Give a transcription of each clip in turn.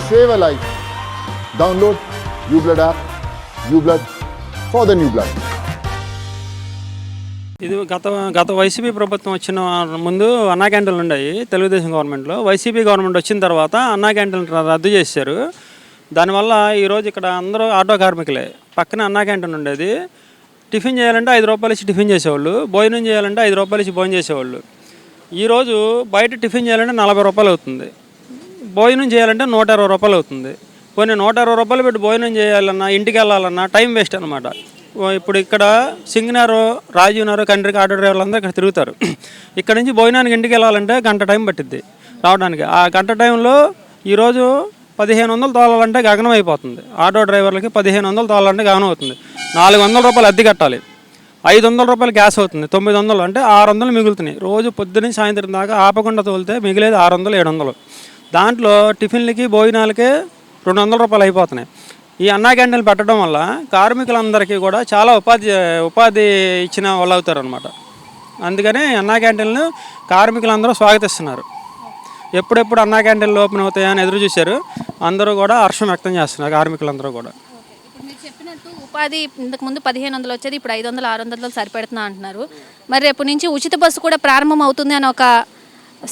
save a life. Download UBlood app. UBlood for the new blood. ఇది గత YCP ప్రభుత్వం వచ్చిన ముందు అన్నా క్యాంటీన్లు ఉన్నాయి తెలుగుదేశం గవర్నమెంట్లో. వైసీపీ గవర్నమెంట్ వచ్చిన తర్వాత అన్నా క్యాంటీన్లు రద్దు చేశారు. దానివల్ల ఈరోజు ఇక్కడ అందరూ ఆటో కార్మికులే. పక్కన అన్నా క్యాంటీన్ ఉండేది. టిఫిన్ చేయాలంటే 5 రూపాయలు ఇచ్చి టిఫిన్ చేసేవాళ్ళు, భోజనం చేయాలంటే 5 రూపాయలు ఇచ్చి భోజనం చేసేవాళ్ళు. ఈరోజు బయట టిఫిన్ చేయాలంటే 40 రూపాయలు అవుతుంది, భోజనం చేయాలంటే 120 రూపాయలు అవుతుంది. కొన్ని 120 రూపాయలు పెట్టి భోజనం చేయాలన్నా, ఇంటికి వెళ్ళాలన్నా టైం వేస్ట్ అనమాట. ఇప్పుడు ఇక్కడ సింగనారు, రాజీవ్నగర్, కండ్రికి ఆటో డ్రైవర్లు అందరూ ఇక్కడ తిరుగుతారు. ఇక్కడ నుంచి భోజనానికి ఇంటికి వెళ్ళాలంటే గంట టైం పట్టిద్ది రావడానికి. ఆ గంట టైంలో ఈరోజు 1500 తోలాలంటే గగనం అయిపోతుంది. ఆటో డ్రైవర్లకి 1500 తోలాలంటే గగనం అవుతుంది. 400 రూపాయలు అద్దె కట్టాలి, 500 రూపాయలు గ్యాస్ అవుతుంది, 900 అంటే 600 మిగులుతున్నాయి. రోజు పొద్దున్న సాయంత్రం దాకా ఆపకుండా తోలితే మిగిలేదు 600, 700. దాంట్లో టిఫిన్లకి భోజనాలకే 200 రూపాయలు అయిపోతున్నాయి. ఈ అన్నా క్యాంటీన్లు పెట్టడం వల్ల కార్మికులందరికీ కూడా చాలా ఉపాధి ఇచ్చిన వాళ్ళు అవుతారు అనమాట. అందుకని అన్నా క్యాంటీన్లు కార్మికులందరూ స్వాగతిస్తున్నారు. ఎప్పుడెప్పుడు అన్నా క్యాంటీన్లు ఓపెన్ అవుతాయని ఎదురు చూశారు. అందరూ కూడా హర్షం వ్యక్తం చేస్తున్నారు, కార్మికులందరూ కూడా. మీరు చెప్పినట్టు ఉపాధి ఇంతకుముందు 1500 వచ్చేది, ఇప్పుడు 500, 600 సరిపెడుతున్నా అంటున్నారు. మరి రేపు నుంచి ఉచిత బస్సు కూడా ప్రారంభం అవుతుంది అని ఒక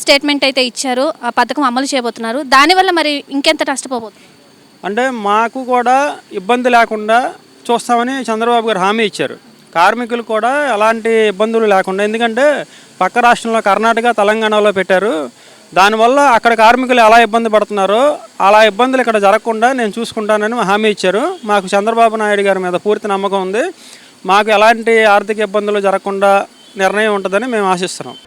స్టేట్మెంట్ అయితే ఇచ్చారు. ఆ పథకం అమలు చేయబోతున్నారు. దానివల్ల మరి ఇంకెంత నష్టపోబోతుంది? అంటే మాకు కూడా ఇబ్బంది లేకుండా చూస్తామని చంద్రబాబు గారు హామీ ఇచ్చారు. కార్మికులు కూడా ఎలాంటి ఇబ్బందులు లేకుండా, ఎందుకంటే పక్క రాష్ట్రంలో కర్ణాటక, తెలంగాణలో పెట్టారు. దానివల్ల అక్కడ కార్మికులు ఎలా ఇబ్బంది పడుతున్నారో అలా ఇబ్బందులు ఇక్కడ జరగకుండా నేను చూసుకుంటానని హామీ ఇచ్చారు. మాకు చంద్రబాబు నాయుడు గారి మీద పూర్తి నమ్మకం ఉంది. మాకు ఎలాంటి ఆర్థిక ఇబ్బందులు జరగకుండా నిర్ణయం ఉంటుందని మేము ఆశిస్తున్నాం.